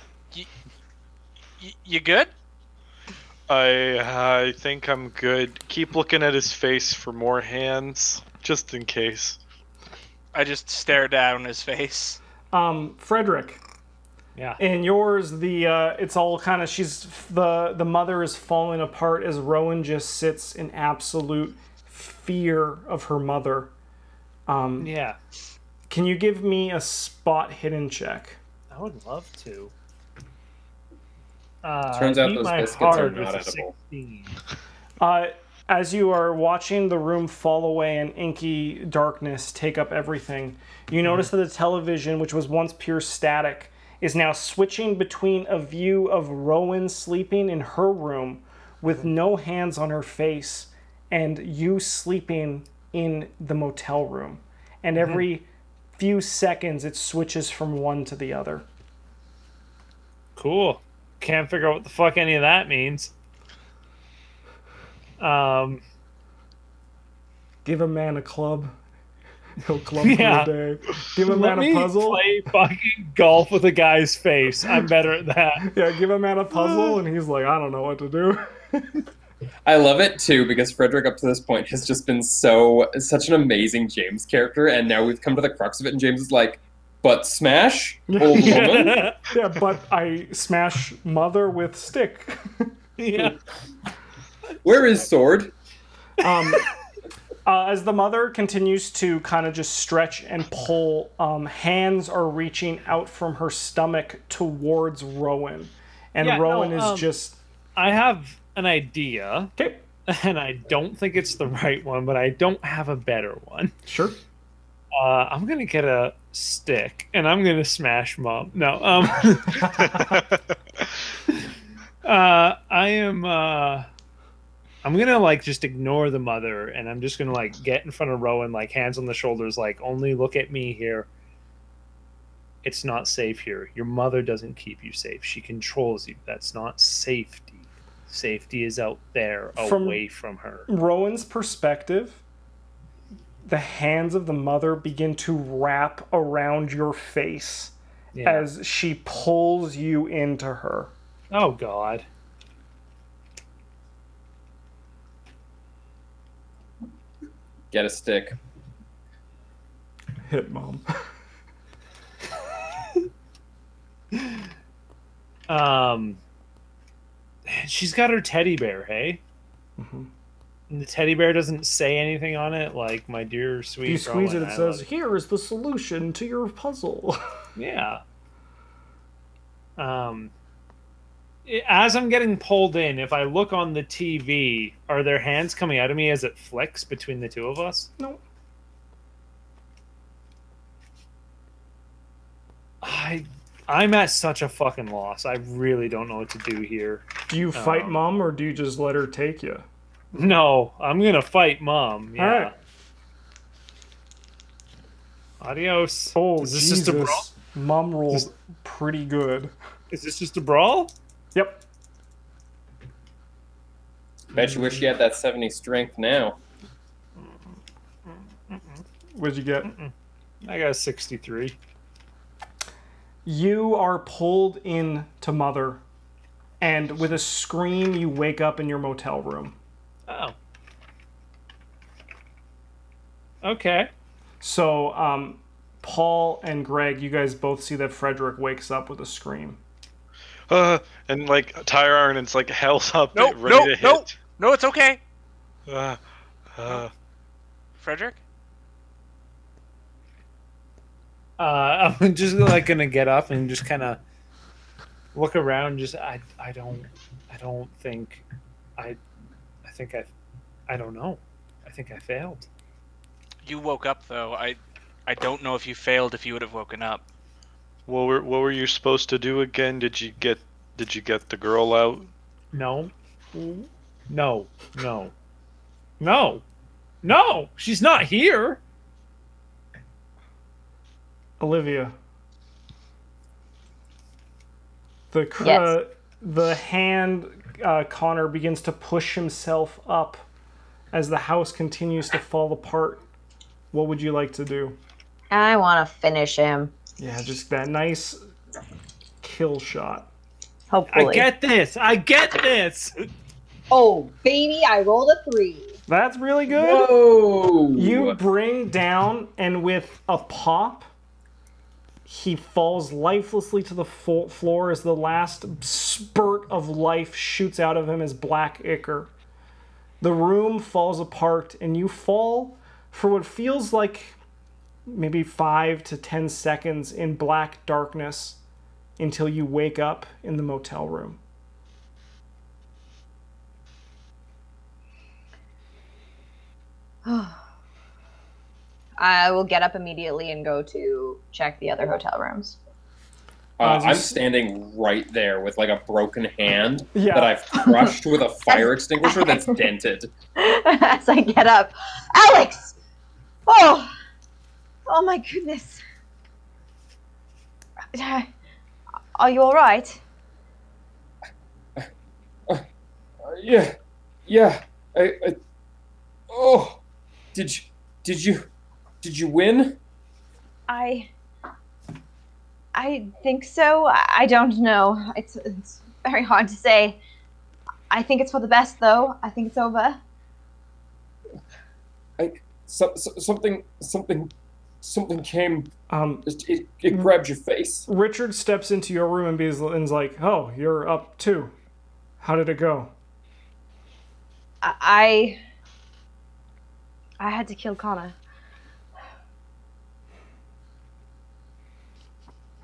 good? I think I'm good. Keep looking at his face for more hands, just in case. I just stare down his face. Frederick. Yeah. In yours, it's all kind of the mother is falling apart as Rowan just sits in absolute fear of her mother. Yeah. Can you give me a spot hidden check? I would love to. Turns out Eat those My biscuits are Heart not with a edible. 16. As you are watching the room fall away and inky darkness take up everything, you notice that the television, which was once pure static, is now switching between a view of Rowan sleeping in her room with no hands on her face and you sleeping in the motel room. And every few seconds it switches from one to the other. Cool. Can't figure out what the fuck any of that means. Give a man a club. He'll club Yeah. for a day. Give a Let man me a puzzle. play fucking golf with a guy's face. I'm better at that. Yeah, give a man a puzzle and he's like, I don't know what to do. I love it too because Frederick up to this point has just been such an amazing James character, and now we've come to the crux of it, and James is like, "But smash, old woman." Yeah, but I smash mother with stick. Yeah. Where is sword? As the mother continues to kind of just stretch and pull, hands are reaching out from her stomach towards Rowan. And Yeah, Rowan no, is just... I have an idea, Okay, and I don't think it's the right one, but I don't have a better one. sure. I'm gonna get a stick, and I'm gonna smash Mom. No, I'm gonna like just ignore the mother, and I'm just gonna like get in front of Rowan, like hands on the shoulders, like only look at me here. It's not safe here. Your mother doesn't keep you safe. She controls you. That's not safety. Safety is out there, away from her. Rowan's perspective, the hands of the mother begin to wrap around your face as she pulls you into her. Oh, God. Get a stick. Hit Mom. She's got her teddy bear, hey? Mm-hmm. And the teddy bear doesn't say anything on it, like, my dear sweet You squeeze Rowan, it, it I says, love here is the solution to your puzzle. you." Yeah. As I'm getting pulled in, if I look on the TV, are there hands coming out of me as it flicks between the two of us? No. I'm at such a fucking loss. I really don't know what to do here. Do you fight Mom or do you just let her take you? No, I'm gonna fight Mom. Yeah. All right. Adios. Oh, Is this Jesus. just a brawl? Mom rolled pretty good. Is this just a brawl? Yep. Bet you wish you had that 70 strength now. What'd you get? I got a 63. You are pulled in to Mother, and with a scream, you wake up in your motel room. Oh. Okay. So, Paul and Greg, you guys both see that Frederick wakes up with a scream. And like Tire Iron, it's like hell's up, Nope, ready nope, to hit. nope. No, it's okay. Frederick? I'm just like gonna get up and just kind of look around. Just I don't think I don't know. I think I failed. You woke up though. I don't know if you failed if you would have woken up. What were you supposed to do again? Did you get the girl out? No. No. No. No. No. She's not here. Olivia. Yes. The hand Connor begins to push himself up as the house continues to fall apart. What would you like to do? I want to finish him. Yeah, just that nice kill shot. Hopefully. I get this. I get this. Oh, baby, I rolled a 3. That's really good. Whoa! You bring down, and with a pop, he falls lifelessly to the floor as the last spurt of life shoots out of him as black ichor. The room falls apart, and you fall for what feels like maybe 5 to 10 seconds in black darkness until you wake up in the motel room. I will get up immediately and go to check the other hotel rooms. I'm standing right there with like a broken hand Yeah. that I've crushed with a fire extinguisher that's dented. As I get up, Alex! Oh my goodness. Are you all right? Yeah. Oh, did you win? I think so. I don't know. It's very hard to say. I think it's for the best, though. I think it's over. Something came. It grabbed your face. Richard steps into your room and is like, "Oh, you're up too. How did it go?" I had to kill Connor.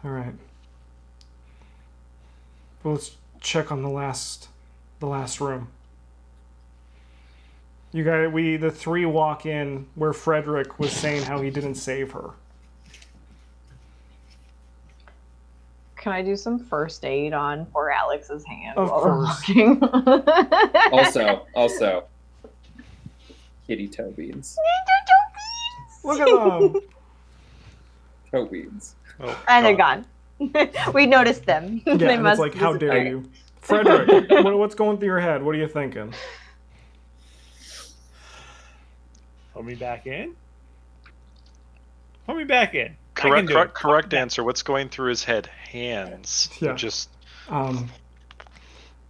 All right. Well, let's check on the last room. You guys, the three walk in where Frederick was saying how he didn't save her. Can I do some first aid on poor Alex's hand Of while we're course. walking? Also, kitty toe beans. Look at them. Toe beans. Oh, And they're God. gone. We noticed them. Yeah, They and must it's like, how dare disappear. you? Frederick, what's going through your head? What are you thinking? Put me back in. Put me back in. I can do it. Correct answer. What's going through his head? Hands. Yeah. They're just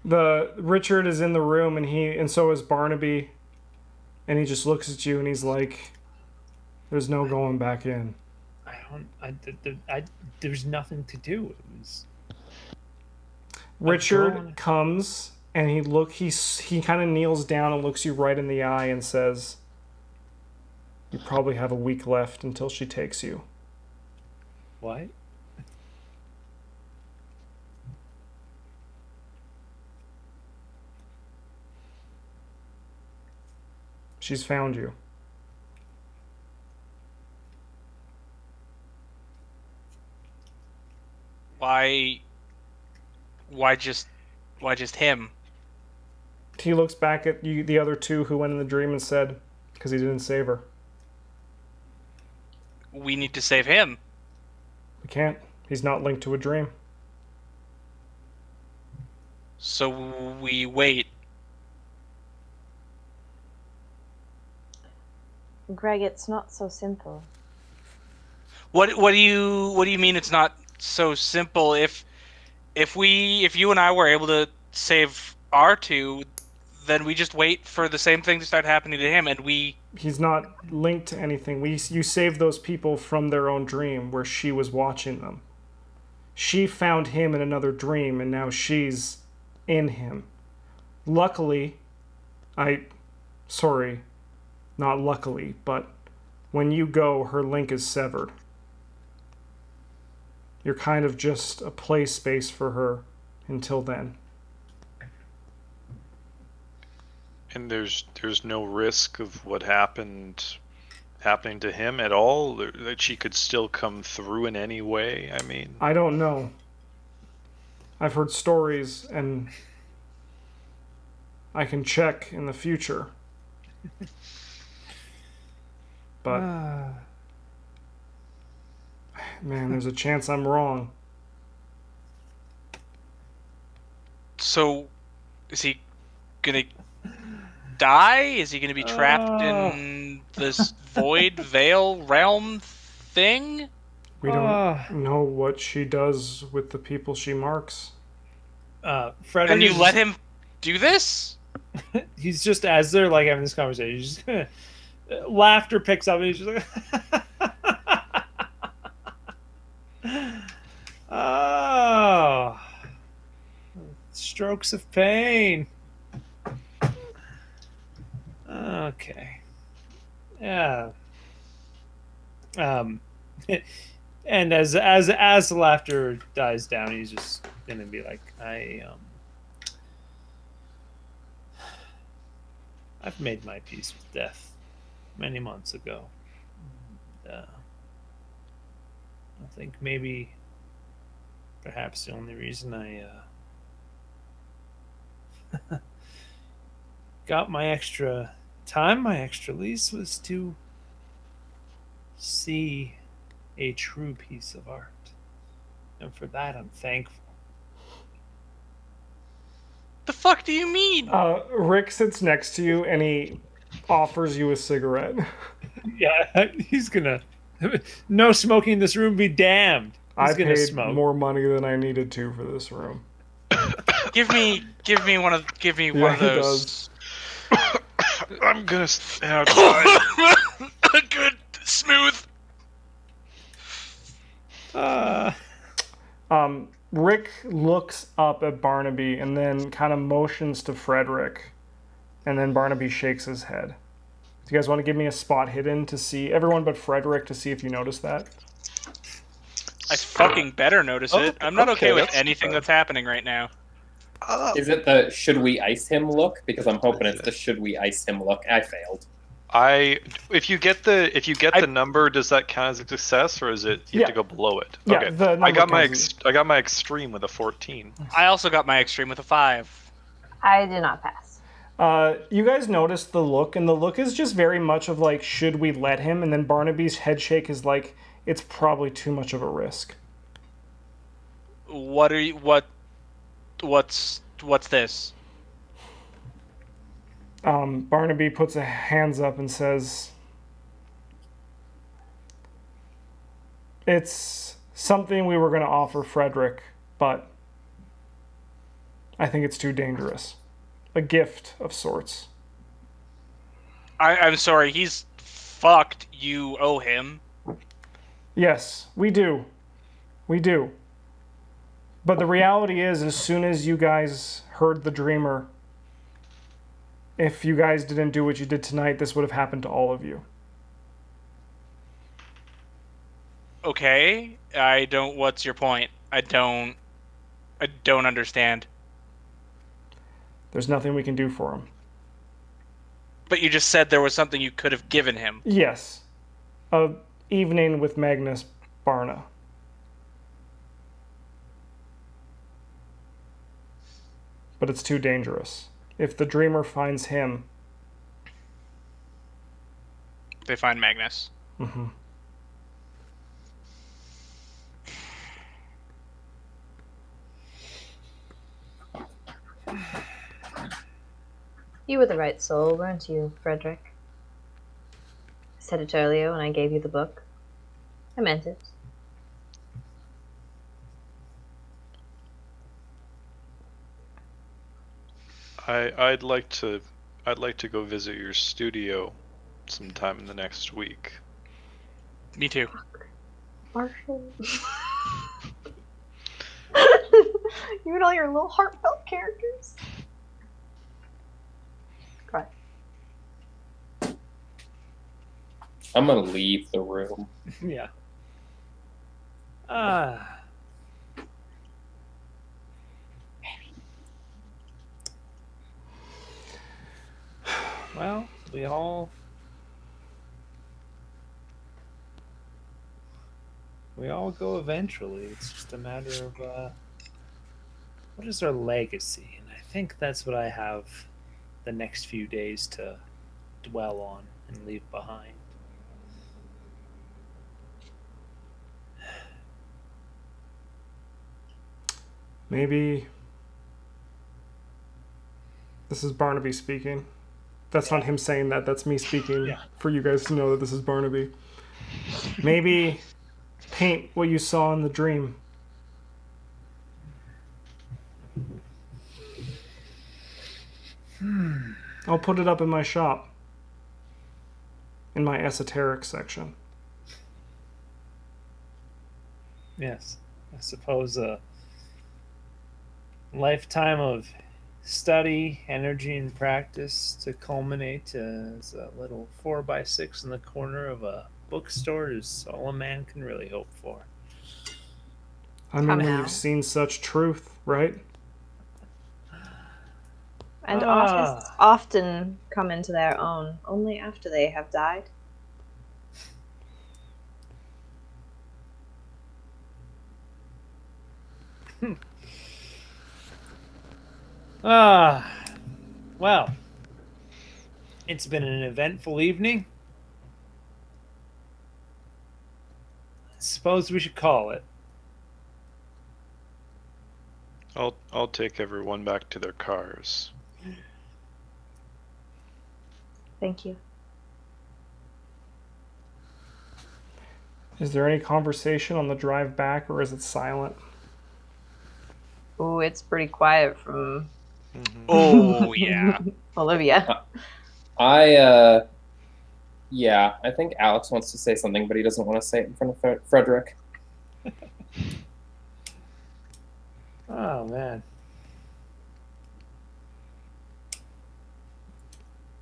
The Richard is in the room, and so is Barnaby, and he just looks at you and he's like, "There's no going back in." There's nothing to do. It was. Richard comes and he kind of kneels down and looks you right in the eye and says, "You probably have a week left until she takes you." What? She's found you. Why just him? He looks back at you, the other two who went in the dream, and said, "Because he didn't save her." We need to save him. We can't. He's not linked to a dream. So we wait. Greg, it's not so simple. What do you mean it's not so simple? If you and I were able to save our two, then we just wait for the same thing to start happening to him, and He's not linked to anything. You saved those people from their own dream where she was watching them. She found him in another dream, and now she's in him. Luckily, sorry, not luckily, but when you go, her link is severed. You're kind of just a play space for her until then. And there's no risk of what happening to him at all, that she could still come through in any way. I mean, I don't know. I've heard stories, and I can check in the future. But man, there's a chance I'm wrong. So, is he gonna die? Is he gonna be trapped in this void veil realm thing? We don't know what she does with the people she marks. Frederick, And you let him do this? He's just, as they're like having this conversation, he's just laughter picks up and he's just like oh, strokes of pain. Okay. Yeah. And as the laughter dies down, he's just gonna be like, I've made my peace with death many months ago. I think maybe, perhaps the only reason I got my extra time, my extra lease, was to see a true piece of art. And for that, I'm thankful. The fuck do you mean? Rick sits next to you and he offers you a cigarette. Yeah, he's gonna. No smoking in this room, be damned. He's I gonna paid smoke. more money than I needed to for this room. Give me one of He those. I'm gonna stay outside. Good, smooth. Rick looks up at Barnaby and then kind of motions to Frederick, and then Barnaby shakes his head. Do you guys want to give me a spot hidden to see everyone but Frederick to see if you notice that? I fucking better notice it. I'm not okay with anything that's happening right now. Is it the should we ice him look? Because I'm hoping it's the should we ice him look. I failed. If you get the number, does that count as a success, or is it you have to go below it? Yeah, okay. the number I got my counts. extreme with a 14. I also got my extreme with a 5. I did not pass. You guys noticed the look, and the look is just very much of like, should we let him? And then Barnaby's head shake is like, it's probably too much of a risk. What's this? Barnaby puts his hands up and says, it's something we were going to offer Frederick, but I think it's too dangerous. A gift of sorts. I'm sorry, he's fucked. You owe him. Yes, we do. We do. But the reality is, as soon as you guys heard the dreamer, if you guys didn't do what you did tonight, this would have happened to all of you. Okay, what's your point? I don't understand. There's nothing we can do for him. But you just said there was something you could have given him. Yes. A evening with Magnus, Barna. But it's too dangerous. If the dreamer finds him... They find Magnus. Mm-hmm. You were the right soul, weren't you, Frederick? I said it earlier when I gave you the book. I meant it. I'd like to go visit your studio sometime in the next week. Me too. Marshall. You and all your little heartfelt characters. Cry. I'm gonna leave the room. Yeah. Well, we all go eventually. It's just a matter of what is our legacy, and I think that's what I have the next few days to dwell on and leave behind. Maybe this is Barnaby speaking. That's not him saying that. That's me speaking for you guys to know that this is Barnaby. Maybe paint what you saw in the dream. I'll put it up in my shop. In my esoteric section. Yes, I suppose a lifetime of study, energy, and practice to culminate as a little 4x6 in the corner of a bookstore is all a man can really hope for. I mean, when Somehow. you've seen such truth, right? And artists often come into their own only after they have died. Well, it's been an eventful evening. I suppose we should call it. I'll take everyone back to their cars. Thank you. Is there any conversation on the drive back, or is it silent? Ooh, it's pretty quiet from Oh, yeah. Olivia. Yeah, I think Alex wants to say something, but he doesn't want to say it in front of Frederick. Oh, man.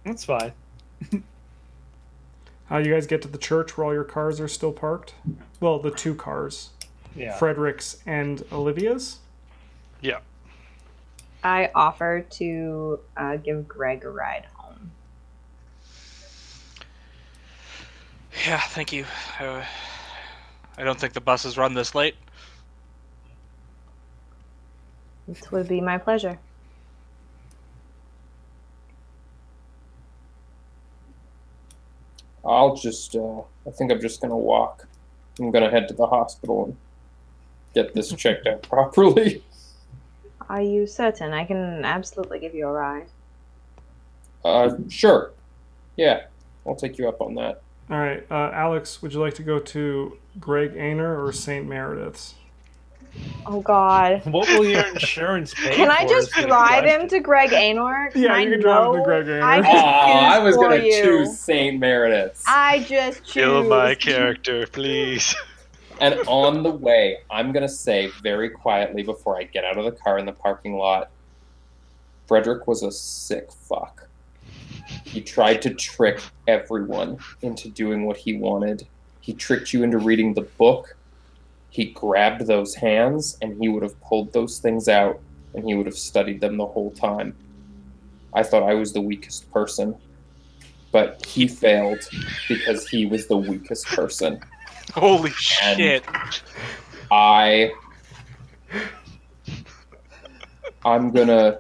That's fine. How you guys get to the church where all your cars are still parked? Well, the two cars. Yeah. Frederick's and Olivia's? Yeah. I offer to give Greg a ride home. Yeah, thank you. I don't think the buses run this late. It would be my pleasure. I'll just, I think I'm just going to walk. I'm going to head to the hospital and get this checked out properly. Are you certain? I can absolutely give you a ride. Sure. Yeah, I'll take you up on that. All right, Alex, would you like to go to Greg Ainer or St. Meredith's? Oh, God. What will your insurance pay Can I for just is the drive question. him to Greg Ainer? Can Yeah, I you can drive him to know? Greg Ainer. I Oh, just I was choose going for to you. choose St. Meredith's. I just choose. Kill my character, please. And on the way, I'm going to say very quietly before I get out of the car in the parking lot, Frederick was a sick fuck. He tried to trick everyone into doing what he wanted. He tricked you into reading the book. He grabbed those hands, and he would have pulled those things out, and he would have studied them the whole time. I thought I was the weakest person, but he failed because he was the weakest person. Holy And shit. I'm gonna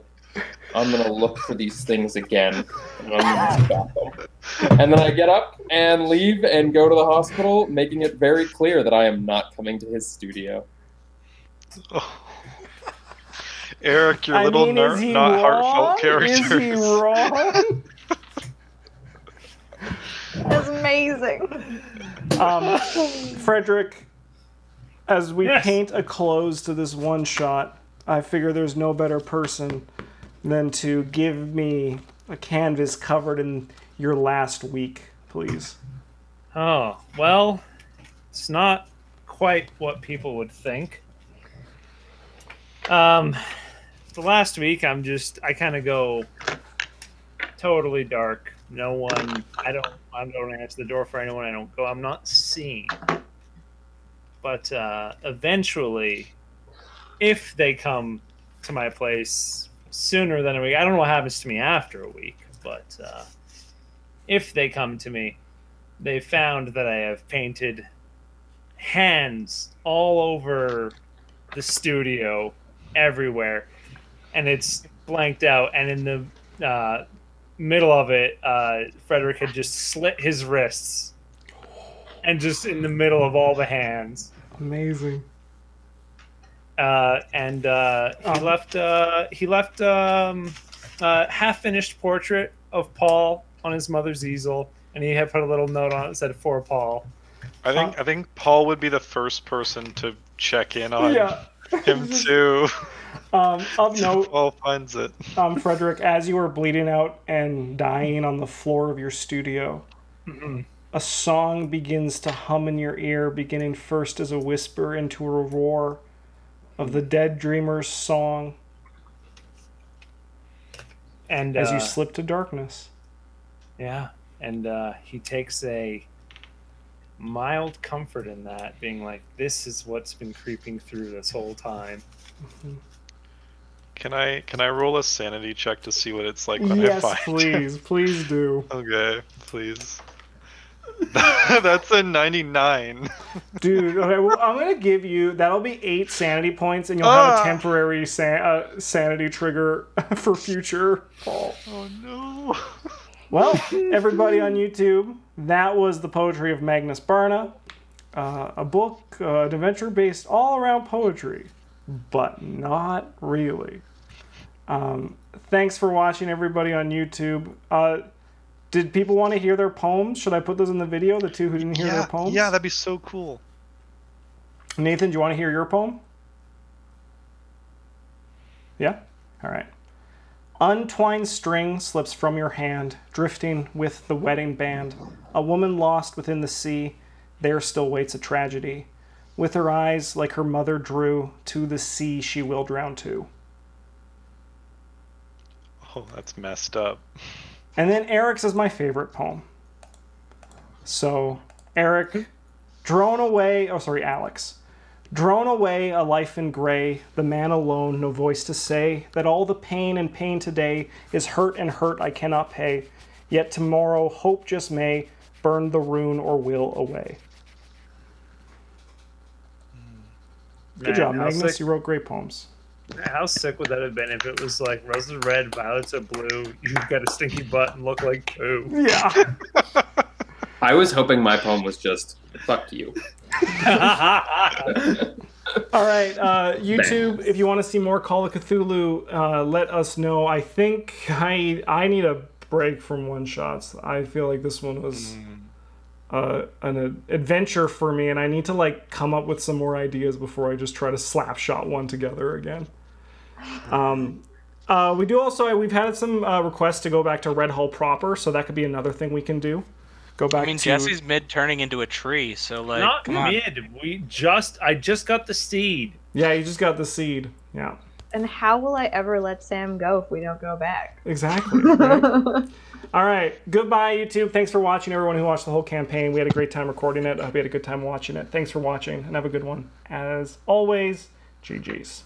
look for these things again, and I'm gonna stop them. And then I get up and leave and go to the hospital, making it very clear that I am not coming to his studio. Eric, your I little mean, is he not wrong? heartfelt characters. Is he wrong? That's amazing. Frederick, as we Yes. paint a close to this one shot, I figure there's no better person than to give me a canvas covered in your last week, please. Oh, well, it's not quite what people would think. The last week, I kind of go totally dark. No one, I don't answer the door for anyone. I don't go, I'm not seen. But eventually, if they come to my place sooner than a week, I don't know what happens to me after a week, but if they come to me, they found that I have painted hands all over the studio, everywhere, and it's blanked out. And in middle of it, Frederick had just slit his wrists, and just in the middle of all the hands. Amazing. And he left half-finished portrait of Paul on his mother's easel, and he had put a little note on it that said "For Paul." I think Paul would be the first person to check in on him too. Of note, Paul finds it. Frederick, as you are bleeding out and dying on the floor of your studio, a song begins to hum in your ear, beginning first as a whisper into a roar of the dead dreamer's song. And as you slip to darkness. Yeah, and he takes a mild comfort in that, being like, this is what's been creeping through this whole time. Can I roll a sanity check to see what it's like when I find Yes, please do. Okay, please. That's a 99. Dude, okay, well, I'm going to give you, that'll be 8 sanity points, and you'll have a temporary sanity trigger for future, Paul. Oh, no. Well, everybody on YouTube, that was the poetry of Magnus Barna, a book, an adventure based all around poetry, but not really. Thanks for watching, everybody on YouTube. Did people want to hear their poems? Should I put those in the video, the two who didn't hear their poems? Yeah, that'd be so cool. Nathan, do you want to hear your poem? Yeah? All right. Untwined string slips from your hand, drifting with the wedding band. A woman lost within the sea, there still waits a tragedy. With her eyes, like her mother drew, to the sea she will drown too. Oh, that's messed up. And then Eric's is my favorite poem. So, Eric, Alex. Drone away a life in gray, the man alone, no voice to say, that all the pain and pain today is hurt and hurt I cannot pay, yet tomorrow hope just may burn the rune or will away. Good job, Magnus. You wrote great poems. How sick would that have been if it was like roses are red, violets are blue, you've got a stinky butt and look like poo? Yeah. I was hoping my poem was just, fuck you. All right, YouTube, if you want to see more Call of Cthulhu, let us know. I think I need a break from one-shots. I feel like this one was an adventure for me, and I need to like come up with some more ideas before I just try to slap shot one together again. We've had some requests to go back to Red Hull proper, so that could be another thing we can do. Go back. I mean, Jesse's mid turning into a tree, so like, not come mid. on. I just got the seed. Yeah, you just got the seed. Yeah. And how will I ever let Sam go if we don't go back? Exactly. Right? All right. Goodbye, YouTube. Thanks for watching, everyone who watched the whole campaign. We had a great time recording it. I hope you had a good time watching it. Thanks for watching, and have a good one. As always, GG's.